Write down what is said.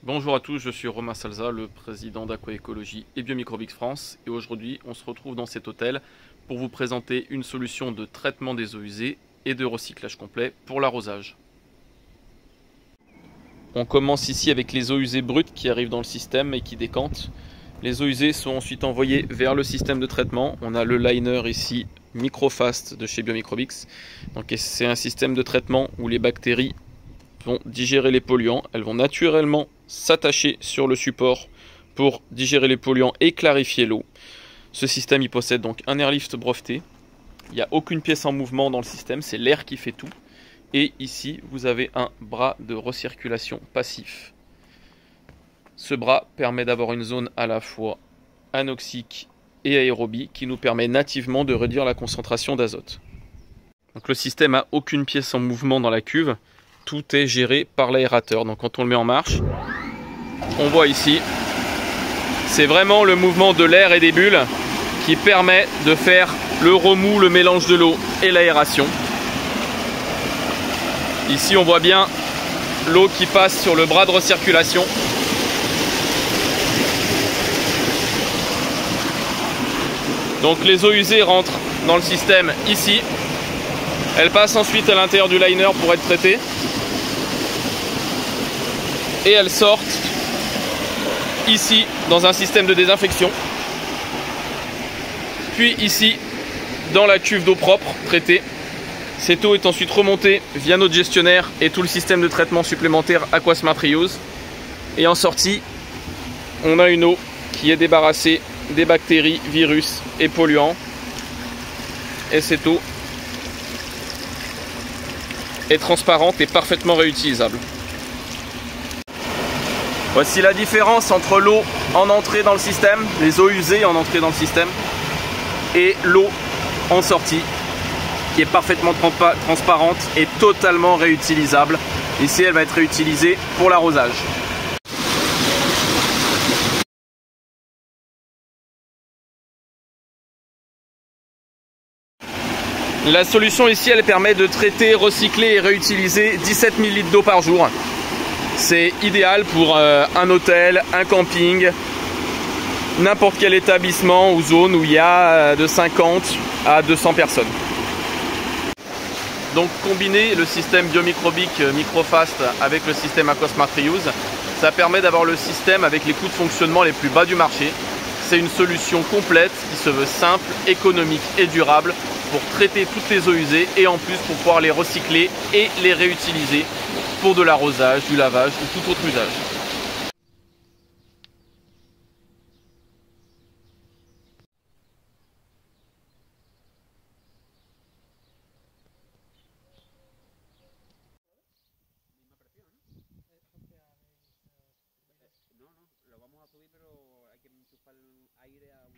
Bonjour à tous, je suis Romain Salza, le président d'Aquaécologie et Biomicrobix France, et aujourd'hui on se retrouve dans cet hôtel pour vous présenter une solution de traitement des eaux usées et de recyclage complet pour l'arrosage. On commence ici avec les eaux usées brutes qui arrivent dans le système et qui décantent. Les eaux usées sont ensuite envoyées vers le système de traitement. On a le liner ici Microfast de chez Biomicrobix. Donc c'est un système de traitement où les bactéries vont digérer les polluants, elles vont naturellement s'attacher sur le support pour digérer les polluants et clarifier l'eau. Ce système il possède donc un airlift breveté, il n'y a aucune pièce en mouvement dans le système, c'est l'air qui fait tout. Et ici vous avez un bras de recirculation passif. Ce bras permet d'avoir une zone à la fois anoxique et aérobie qui nous permet nativement de réduire la concentration d'azote. Donc le système n'a aucune pièce en mouvement dans la cuve. Tout est géré par l'aérateur. Donc quand on le met en marche, on voit ici, c'est vraiment le mouvement de l'air et des bulles qui permet de faire le remous, le mélange de l'eau et l'aération. Ici on voit bien l'eau qui passe sur le bras de recirculation. Donc les eaux usées rentrent dans le système ici. Elles passent ensuite à l'intérieur du liner pour être traitées. Et elles sortent ici dans un système de désinfection, puis ici dans la cuve d'eau propre traitée. Cette eau est ensuite remontée via notre gestionnaire et tout le système de traitement supplémentaire AquaSmart Reuse, et en sortie on a une eau qui est débarrassée des bactéries, virus et polluants, et cette eau est transparente et parfaitement réutilisable. Voici la différence entre l'eau en entrée dans le système, les eaux usées en entrée dans le système, et l'eau en sortie, qui est parfaitement transparente et totalement réutilisable. Ici, elle va être réutilisée pour l'arrosage. La solution ici, elle permet de traiter, recycler et réutiliser 17 000 litres d'eau par jour. C'est idéal pour un hôtel, un camping, n'importe quel établissement ou zone où il y a de 50 à 200 personnes. Donc combiner le système Biomicrobic Microfast avec le système AquaSmart Reuse, ça permet d'avoir le système avec les coûts de fonctionnement les plus bas du marché. C'est une solution complète qui se veut simple, économique et durable pour traiter toutes les eaux usées et en plus pour pouvoir les recycler et les réutiliser pour de l'arrosage, du lavage ou tout autre usage. No, no, lo vamos a subir, pero hay que enchufar el aire a un